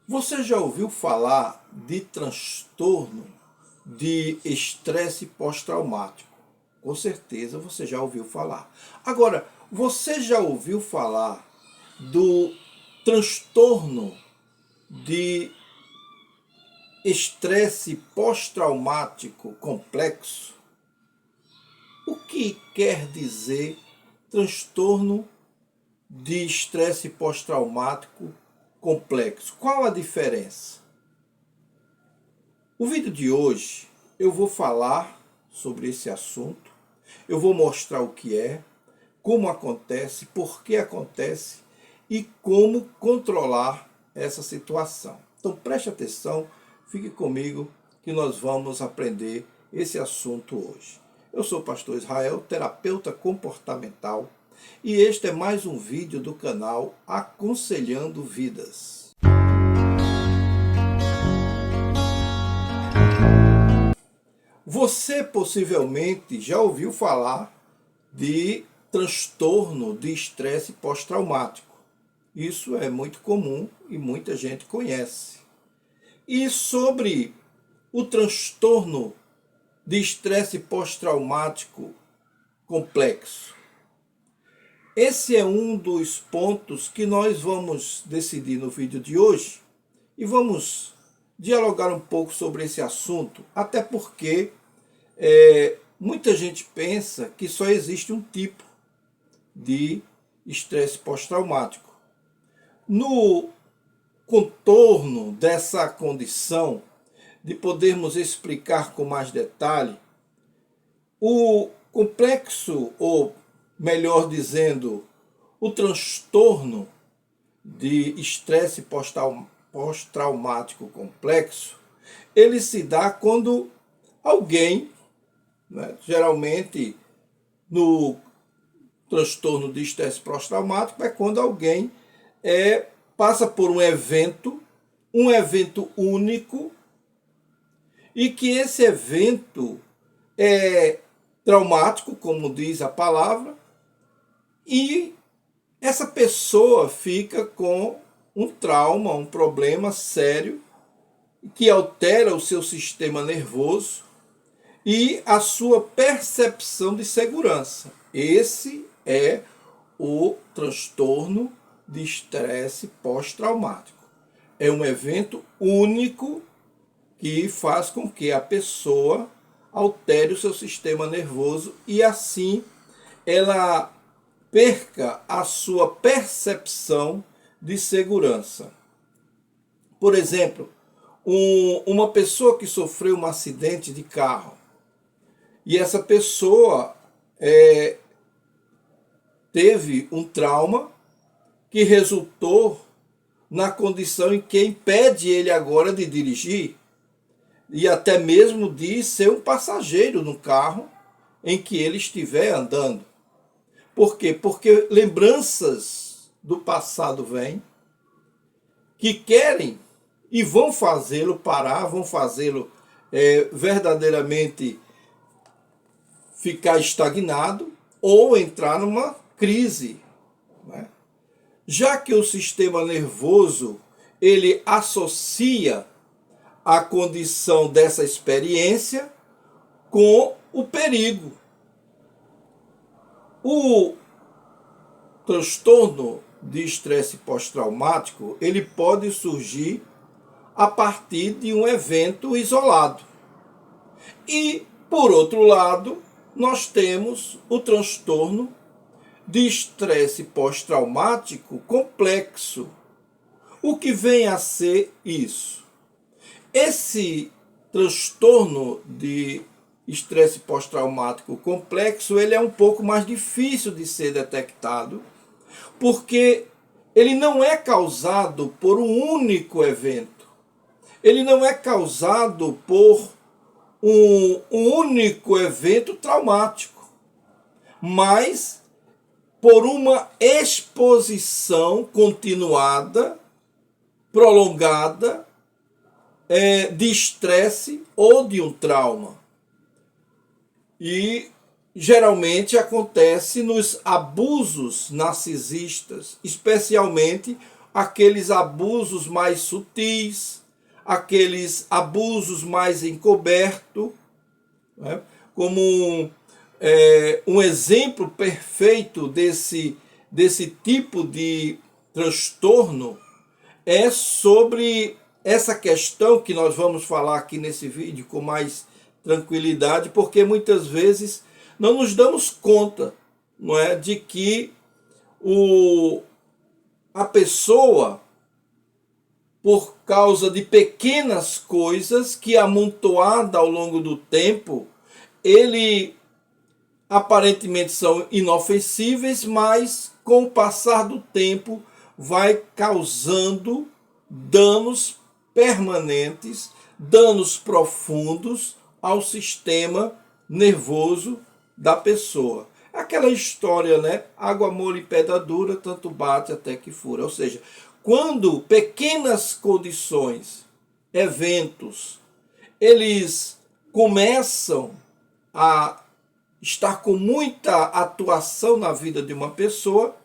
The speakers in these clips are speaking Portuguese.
Você já ouviu falar de transtorno de estresse pós-traumático? Com certeza você já ouviu falar. Agora, você já ouviu falar do transtorno de estresse pós-traumático complexo? O que quer dizer transtorno de estresse pós-traumático complexo? Qual a diferença? O vídeo de hoje eu vou falar sobre esse assunto, eu vou mostrar o que é, como acontece, por que acontece e como controlar essa situação. Então preste atenção, fique comigo que nós vamos aprender esse assunto hoje. Eu sou o pastor Israel, terapeuta comportamental, e este é mais um vídeo do canal Aconselhando Vidas. Você possivelmente já ouviu falar de transtorno de estresse pós-traumático. Isso é muito comum e muita gente conhece. E sobre o transtorno de estresse pós-traumático complexo. Esse é um dos pontos que nós vamos decidir no vídeo de hoje e vamos dialogar um pouco sobre esse assunto, até porque muita gente pensa que só existe um tipo de estresse pós-traumático. No contorno dessa condição, de podermos explicar com mais detalhe, o complexo, ou melhor dizendo, o transtorno de estresse pós-traumático complexo, ele se dá quando alguém, geralmente no transtorno de estresse pós-traumático, é quando alguém passa por um evento único, e que esse evento é traumático, como diz a palavra, e essa pessoa fica com um trauma, um problema sério, que altera o seu sistema nervoso e a sua percepção de segurança. Esse é o transtorno de estresse pós-traumático. É um evento único que faz com que a pessoa altere o seu sistema nervoso e assim ela perca a sua percepção de segurança. Por exemplo, uma pessoa que sofreu um acidente de carro e essa pessoa teve um trauma que resultou na condição em que impede ele agora de dirigir e até mesmo de ser um passageiro no carro em que ele estiver andando. Por quê? Porque lembranças do passado vêm que querem e vão fazê-lo parar, vão fazê-lo verdadeiramente ficar estagnado ou entrar numa crise, né? Já que o sistema nervoso ele associa a condição dessa experiência com o perigo. O transtorno de estresse pós-traumático ele pode surgir a partir de um evento isolado. E, por outro lado, nós temos o transtorno de estresse pós-traumático complexo. O que vem a ser isso? Esse transtorno de estresse pós-traumático complexo, ele é um pouco mais difícil de ser detectado, porque ele não é causado por um único evento. Ele não é causado por um único evento traumático, mas por uma exposição continuada, prolongada, de estresse ou de um trauma. E geralmente acontece nos abusos narcisistas, especialmente aqueles abusos mais sutis, aqueles abusos mais encobertos, né? Como um exemplo perfeito desse tipo de transtorno é sobre essa questão que nós vamos falar aqui nesse vídeo com mais tranquilidade, porque muitas vezes não nos damos conta, não é, de que a pessoa, por causa de pequenas coisas que amontoada ao longo do tempo, ele aparentemente são inofensíveis, mas com o passar do tempo vai causando danos permanentes, danos profundos ao sistema nervoso da pessoa. Aquela história, né? Água mole em pedra dura, tanto bate até que fura. Ou seja, quando pequenas condições, eventos, eles começam a estar com muita atuação na vida de uma pessoa,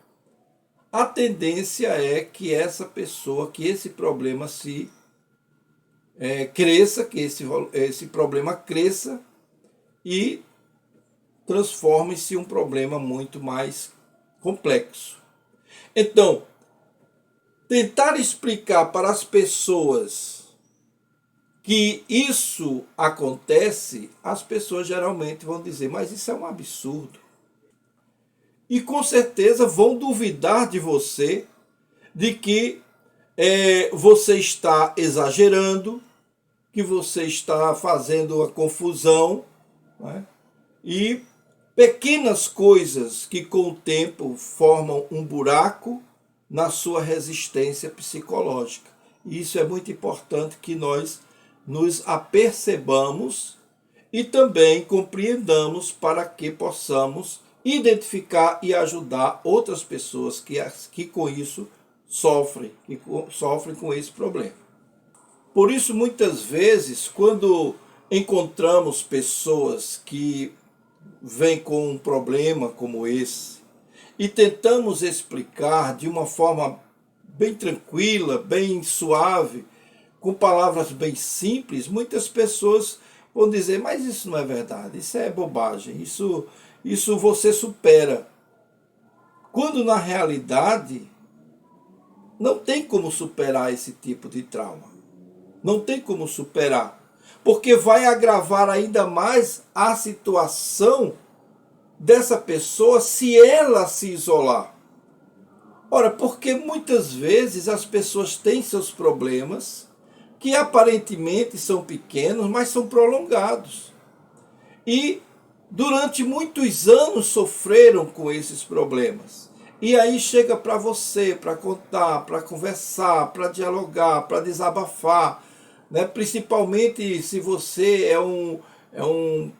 a tendência é que essa pessoa, que esse problema se cresça, que esse problema cresça e transforme-se em um problema muito mais complexo. Então, tentar explicar para as pessoas que isso acontece, as pessoas geralmente vão dizer, mas isso é um absurdo. E com certeza vão duvidar de você, de que você está exagerando, que você está fazendo a confusão, né? E pequenas coisas que com o tempo formam um buraco na sua resistência psicológica. E isso é muito importante que nós nos apercebamos e também compreendamos para que possamos identificar e ajudar outras pessoas que com isso sofrem com esse problema. Por isso, muitas vezes, quando encontramos pessoas que vêm com um problema como esse e tentamos explicar de uma forma bem tranquila, bem suave, com palavras bem simples, muitas pessoas vão dizer, mas isso não é verdade, isso é bobagem, isso você supera. Quando na realidade não tem como superar esse tipo de trauma. Não tem como superar. Porque vai agravar ainda mais a situação dessa pessoa se ela se isolar. Ora, porque muitas vezes as pessoas têm seus problemas que aparentemente são pequenos, mas são prolongados. E durante muitos anos sofreram com esses problemas. E aí chega para você, para contar, para conversar, para dialogar, para desabafar, né? Principalmente se você é um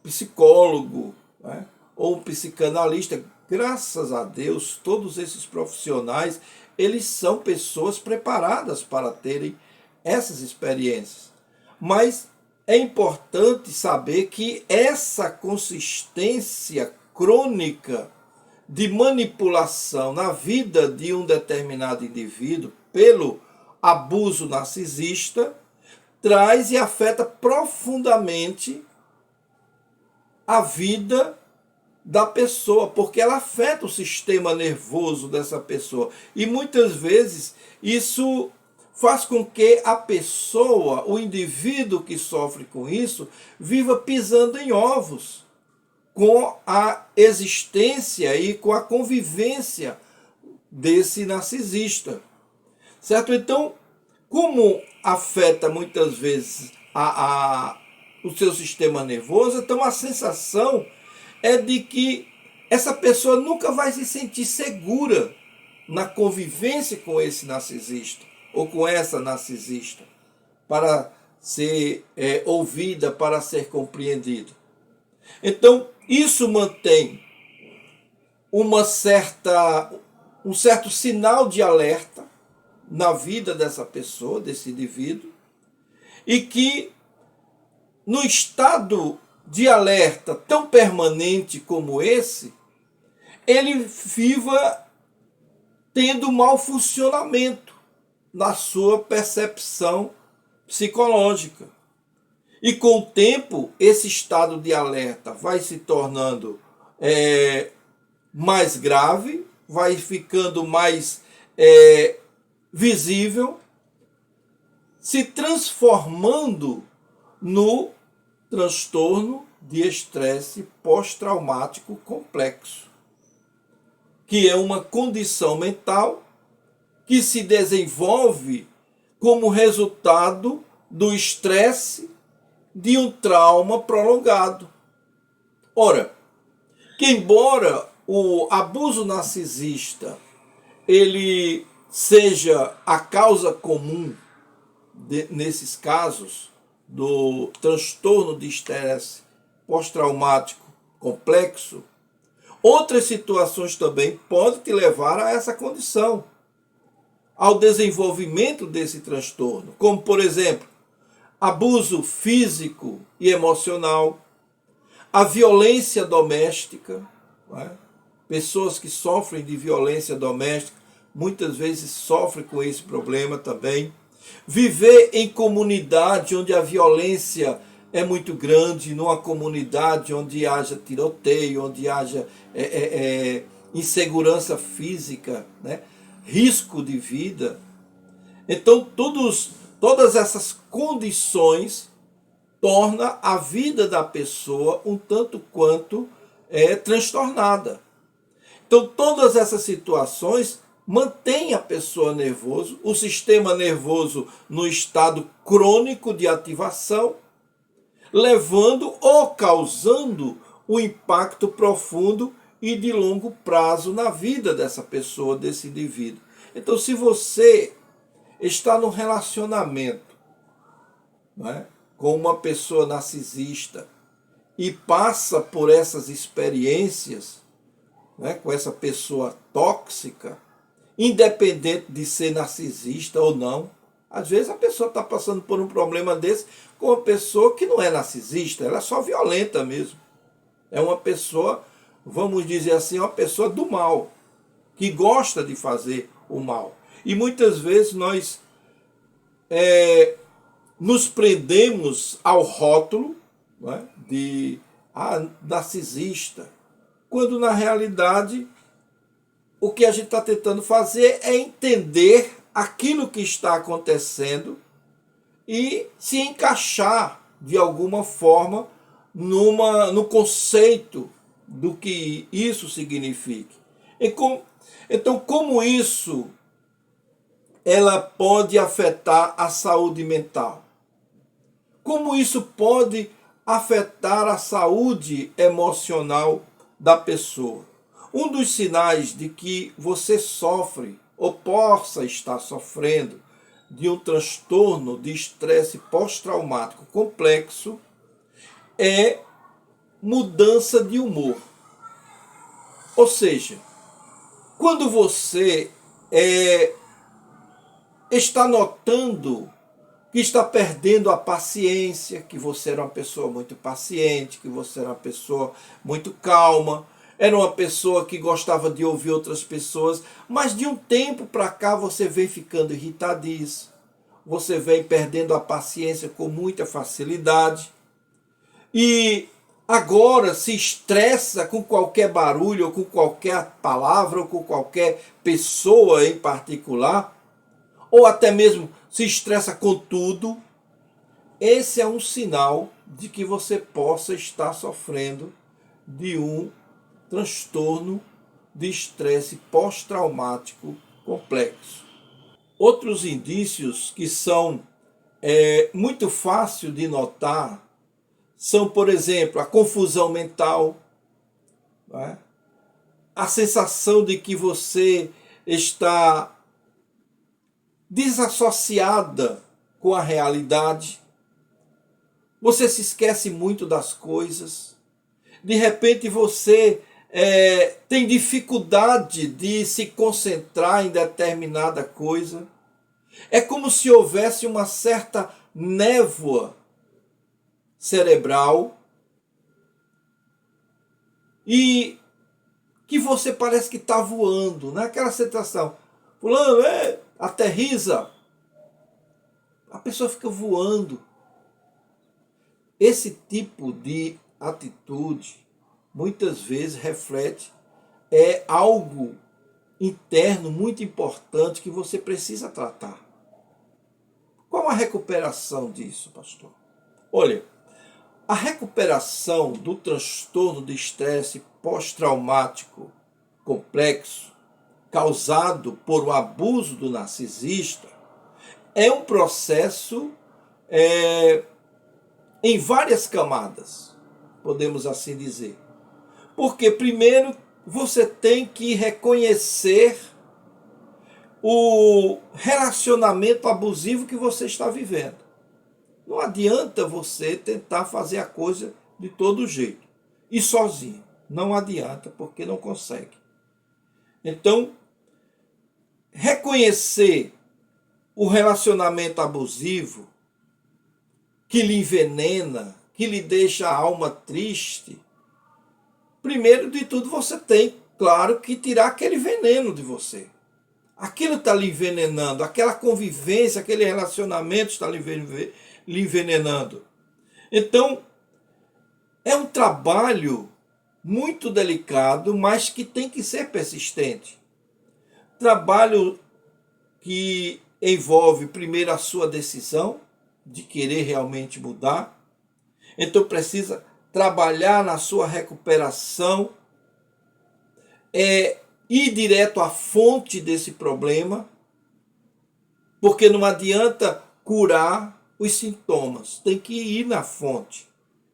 psicólogo, né? Ou um psicanalista. Graças a Deus, todos esses profissionais, eles são pessoas preparadas para terem essas experiências. Mas é importante saber que essa consistência crônica de manipulação na vida de um determinado indivíduo pelo abuso narcisista traz e afeta profundamente a vida da pessoa, porque ela afeta o sistema nervoso dessa pessoa. E muitas vezes isso faz com que a pessoa, o indivíduo que sofre com isso, viva pisando em ovos com a existência e com a convivência desse narcisista. Certo? Então, como afeta muitas vezes o seu sistema nervoso, então a sensação é de que essa pessoa nunca vai se sentir segura na convivência com esse narcisista ou com essa narcisista para ser ouvida, para ser compreendida. Então, isso mantém um certo sinal de alerta na vida dessa pessoa, desse indivíduo, e que no estado de alerta tão permanente como esse, ele viva tendo mau funcionamento na sua percepção psicológica. E com o tempo, esse estado de alerta vai se tornando mais grave, vai ficando mais visível, se transformando no transtorno de estresse pós-traumático complexo, que é uma condição mental que se desenvolve como resultado do estresse de um trauma prolongado. Ora, que embora o abuso narcisista ele seja a causa comum nesses casos do transtorno de estresse pós-traumático complexo, outras situações também podem te levar a essa condição, ao desenvolvimento desse transtorno, como, por exemplo, abuso físico e emocional, a violência doméstica, não é? Pessoas que sofrem de violência doméstica muitas vezes sofrem com esse problema também. Viver em comunidade onde a violência é muito grande, numa comunidade onde haja tiroteio, onde haja insegurança física, né? Risco de vida. Então, todas essas condições torna a vida da pessoa um tanto quanto transtornada. Então, todas essas situações mantêm a pessoa nervosa, o sistema nervoso no estado crônico de ativação, levando ou causando um impacto profundo e de longo prazo na vida dessa pessoa, desse indivíduo. Então, se você está num relacionamento, não é, com uma pessoa narcisista e passa por essas experiências, né, com essa pessoa tóxica, independente de ser narcisista ou não, às vezes a pessoa está passando por um problema desse com uma pessoa que não é narcisista, ela é só violenta mesmo. É uma pessoa, vamos dizer assim, uma pessoa do mal, que gosta de fazer o mal. E muitas vezes nós nos prendemos ao rótulo, não é, de narcisista, quando na realidade o que a gente está tentando fazer é entender aquilo que está acontecendo e se encaixar de alguma forma no conceito do que isso significa. Então, como isso ela pode afetar a saúde mental? Como isso pode afetar a saúde emocional da pessoa? Um dos sinais de que você sofre ou possa estar sofrendo de um transtorno de estresse pós-traumático complexo é mudança de humor. Ou seja, quando você está notando que está perdendo a paciência, que você era uma pessoa muito paciente, que você era uma pessoa muito calma, era uma pessoa que gostava de ouvir outras pessoas, mas de um tempo para cá você vem ficando irritadiço, você vem perdendo a paciência com muita facilidade e agora se estressa com qualquer barulho, ou com qualquer palavra, ou com qualquer pessoa em particular, ou até mesmo se estressa com tudo. Esse é um sinal de que você possa estar sofrendo de um transtorno de estresse pós-traumático complexo. Outros indícios que são muito fácil de notar são, por exemplo, a confusão mental, né? A sensação de que você está desassociada com a realidade, você se esquece muito das coisas, de repente você tem dificuldade de se concentrar em determinada coisa, é como se houvesse uma certa névoa cerebral e que você parece que está voando, né? Aquela sensação, fulano, aterriza. A pessoa fica voando. Esse tipo de atitude, muitas vezes, reflete algo interno muito importante que você precisa tratar. Qual a recuperação disso, pastor? Olha, a recuperação do transtorno de estresse pós-traumático complexo causado por um abuso do narcisista é um processo em várias camadas, podemos assim dizer. Porque, primeiro, você tem que reconhecer o relacionamento abusivo que você está vivendo. Não adianta você tentar fazer a coisa de todo jeito e sozinho. Não adianta, porque não consegue. Então, reconhecer o relacionamento abusivo que lhe envenena, que lhe deixa a alma triste, primeiro de tudo você tem, claro, que tirar aquele veneno de você. Aquilo está lhe envenenando, aquela convivência, aquele relacionamento está lhe envenenando. Então, é um trabalho muito delicado, mas que tem que ser persistente. Trabalho que envolve primeiro a sua decisão de querer realmente mudar. Então precisa trabalhar na sua recuperação, ir direto à fonte desse problema, porque não adianta curar os sintomas, tem que ir na fonte.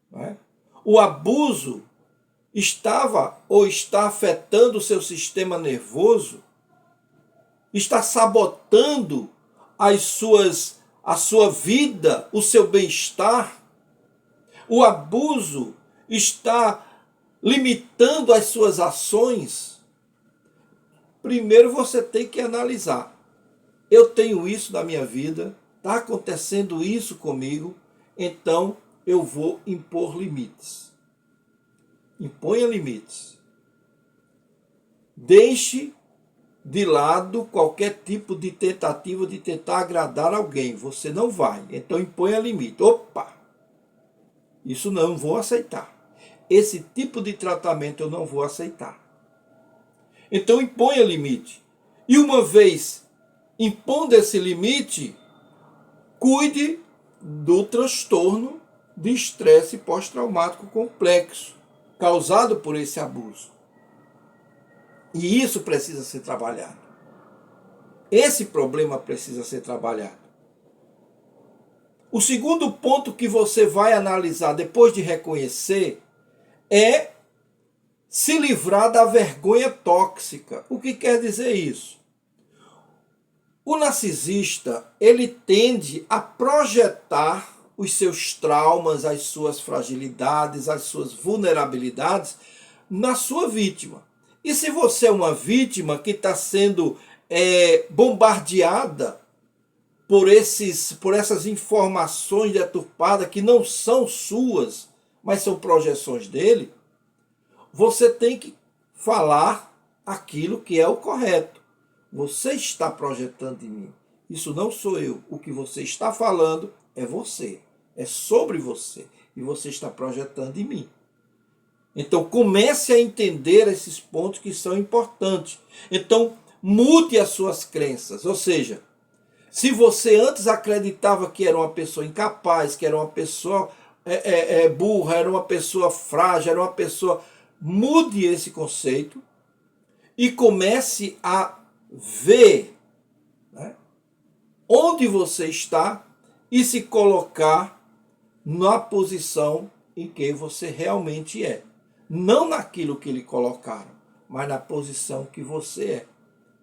Não é? O abuso estava ou está afetando o seu sistema nervoso, está sabotando a sua vida, o seu bem-estar. O abuso está limitando as suas ações. Primeiro você tem que analisar. Eu tenho isso na minha vida, está acontecendo isso comigo, então eu vou impor limites. Imponha limites. Deixe de lado qualquer tipo de tentativa de tentar agradar alguém. Você não vai. Então imponha limite. Opa! Isso não vou aceitar. Esse tipo de tratamento eu não vou aceitar. Então imponha limite. E uma vez impondo esse limite, cuide do transtorno de estresse pós-traumático complexo causado por esse abuso. E isso precisa ser trabalhado. Esse problema precisa ser trabalhado. O segundo ponto que você vai analisar depois de reconhecer é se livrar da vergonha tóxica. O que quer dizer isso? O narcisista, ele tende a projetar os seus traumas, as suas fragilidades, as suas vulnerabilidades na sua vítima. E se você é uma vítima que está sendo bombardeada por essas informações deturpadas que não são suas, mas são projeções dele, você tem que falar aquilo que é o correto. Você está projetando em mim. Isso não sou eu. O que você está falando é você. É sobre você. E você está projetando em mim. Então comece a entender esses pontos que são importantes. Então mude as suas crenças. Ou seja, se você antes acreditava que era uma pessoa incapaz, que era uma pessoa burra, era uma pessoa frágil, era uma pessoa... Mude esse conceito e comece a ver, né, onde você está e se colocar na posição em que você realmente é. Não naquilo que lhe colocaram, mas na posição que você é,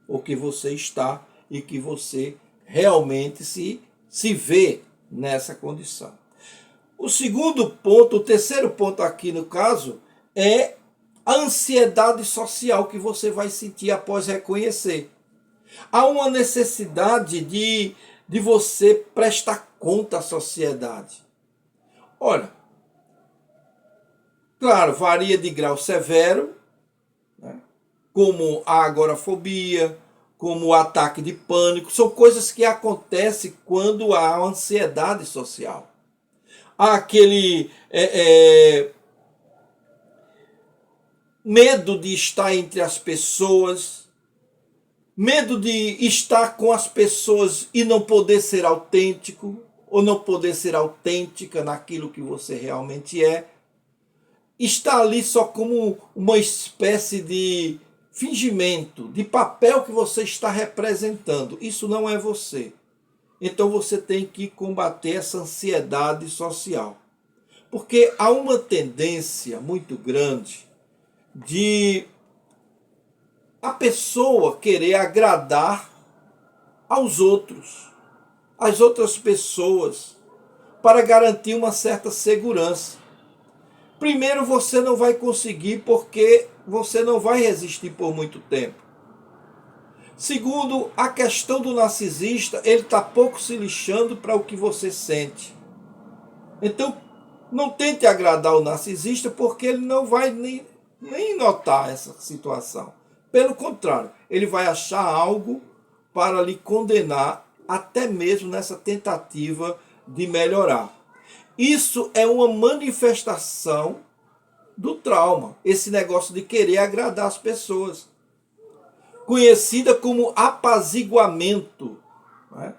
ou que você está e que você realmente se vê nessa condição. O segundo ponto, o terceiro ponto aqui no caso, é a ansiedade social que você vai sentir após reconhecer. Há uma necessidade de você prestar conta à sociedade. Olha, claro, varia de grau severo, né, como a agorafobia, como o ataque de pânico, são coisas que acontecem quando há ansiedade social. Há aquele medo de estar entre as pessoas, medo de estar com as pessoas e não poder ser autêntico, ou não poder ser autêntica naquilo que você realmente é. Está ali só como uma espécie de fingimento, de papel que você está representando. Isso não é você. Então você tem que combater essa ansiedade social. Porque há uma tendência muito grande de a pessoa querer agradar aos outros, às outras pessoas, para garantir uma certa segurança. Primeiro, você não vai conseguir porque você não vai resistir por muito tempo. Segundo, a questão do narcisista, ele está pouco se lixando para o que você sente. Então, não tente agradar o narcisista porque ele não vai nem notar essa situação. Pelo contrário, ele vai achar algo para lhe condenar, até mesmo nessa tentativa de melhorar. Isso é uma manifestação do trauma, esse negócio de querer agradar as pessoas, conhecida como apaziguamento, né?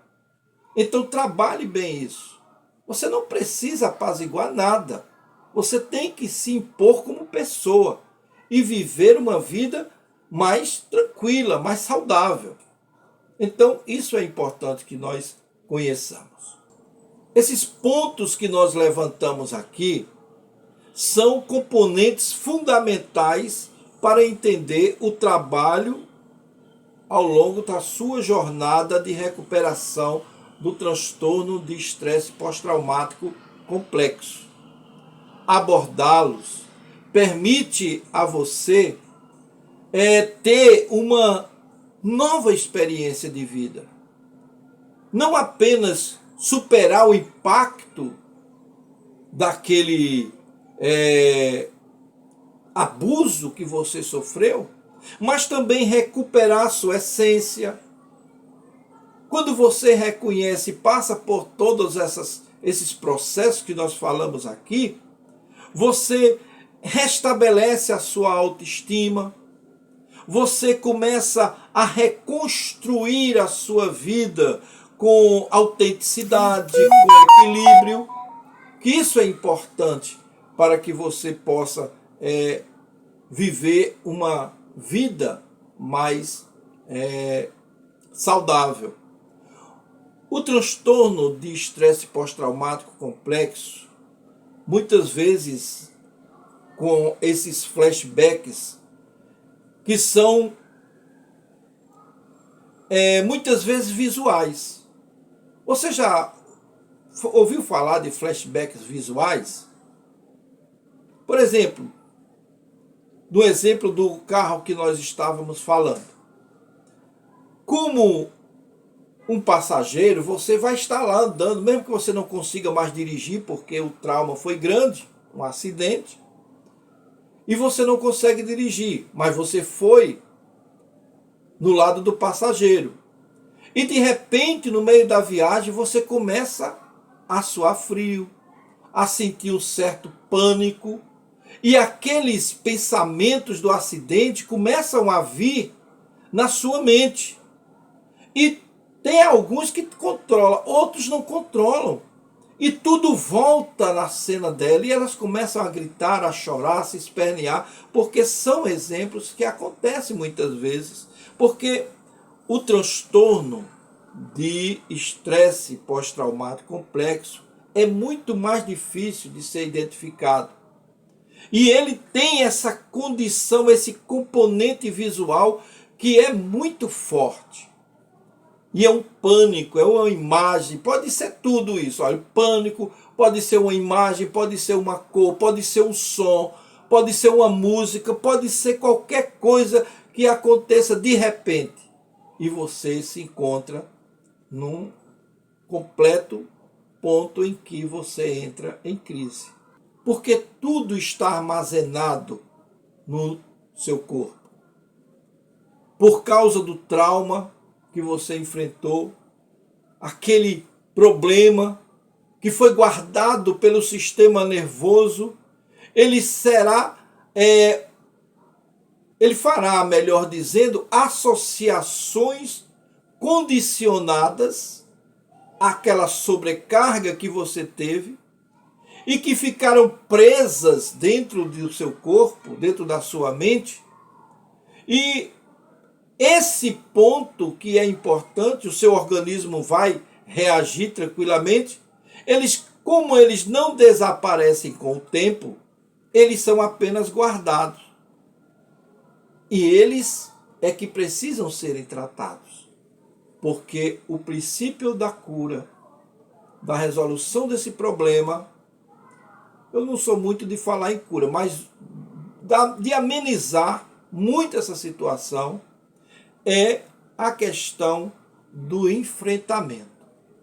Então trabalhe bem isso. Você não precisa apaziguar nada. Você tem que se impor como pessoa e viver uma vida mais tranquila, mais saudável. Então isso é importante que nós conheçamos. Esses pontos que nós levantamos aqui são componentes fundamentais para entender o trabalho ao longo da sua jornada de recuperação do transtorno de estresse pós-traumático complexo. Abordá-los permite a você ter uma nova experiência de vida. Não apenas superar o impacto daquele abuso que você sofreu, mas também recuperar a sua essência. Quando você reconhece e passa por todos esses processos que nós falamos aqui, você restabelece a sua autoestima, você começa a reconstruir a sua vida com autenticidade, com equilíbrio, que isso é importante para que você possa viver uma vida mais saudável. O transtorno de estresse pós-traumático complexo, muitas vezes com esses flashbacks, que são muitas vezes visuais. Você já ouviu falar de flashbacks visuais? Por exemplo, do exemplo do carro que nós estávamos falando. Como um passageiro, você vai estar lá andando, mesmo que você não consiga mais dirigir, porque o trauma foi grande, um acidente, e você não consegue dirigir, mas você foi no lado do passageiro. E de repente, no meio da viagem, você começa a suar frio, a sentir um certo pânico, e aqueles pensamentos do acidente começam a vir na sua mente. E tem alguns que controlam, outros não controlam. E tudo volta na cena dela e elas começam a gritar, a chorar, a se espernear, porque são exemplos que acontecem muitas vezes. Porque o transtorno de estresse pós-traumático complexo é muito mais difícil de ser identificado. E ele tem essa condição, esse componente visual que é muito forte. E é um pânico, é uma imagem, pode ser tudo isso. Olha, pânico pode ser uma imagem, pode ser uma cor, pode ser um som, pode ser uma música, pode ser qualquer coisa que aconteça de repente. E você se encontra num completo ponto em que você entra em crise. Porque tudo está armazenado no seu corpo. por causa do trauma que você enfrentou, aquele problema que foi guardado pelo sistema nervoso, ele fará, melhor dizendo, associações condicionadas àquela sobrecarga que você teve e que ficaram presas dentro do seu corpo, dentro da sua mente. E esse ponto que é importante, o seu organismo vai reagir tranquilamente. Como eles não desaparecem com o tempo, eles são apenas guardados. E eles é que precisam serem tratados. Porque o princípio da cura, da resolução desse problema, eu não sou muito de falar em cura, mas de amenizar muito essa situação, é a questão do enfrentamento.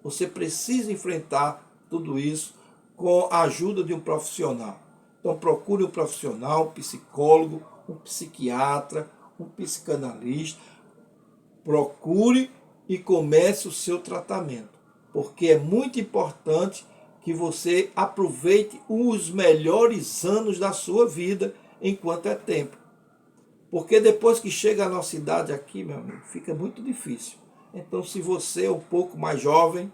Você precisa enfrentar tudo isso com a ajuda de um profissional. Então procure um profissional, um psicólogo, um psiquiatra, um psicanalista. Procure e comece o seu tratamento, porque é muito importante que você aproveite os melhores anos da sua vida enquanto é tempo. Porque depois que chega a nossa idade aqui, meu amigo, fica muito difícil. Então, se você é um pouco mais jovem,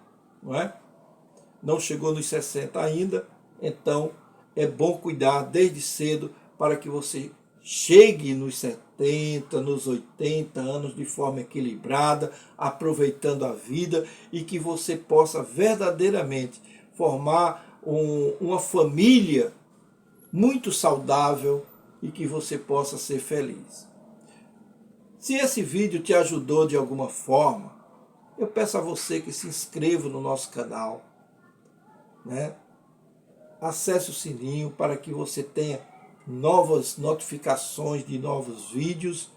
não chegou nos 60 ainda, então é bom cuidar desde cedo para que você chegue nos 70, nos 80 anos de forma equilibrada, aproveitando a vida e que você possa verdadeiramente formar uma família muito saudável e que você possa ser feliz. Se esse vídeo te ajudou de alguma forma, eu peço a você que se inscreva no nosso canal, acesse o sininho para que você tenha novas notificações de novos vídeos,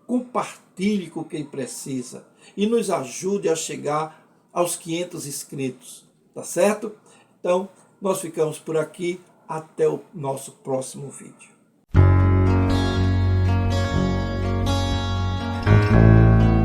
compartilhe com quem precisa e nos ajude a chegar aos 500 inscritos, tá certo? Então, nós ficamos por aqui, até o nosso próximo vídeo.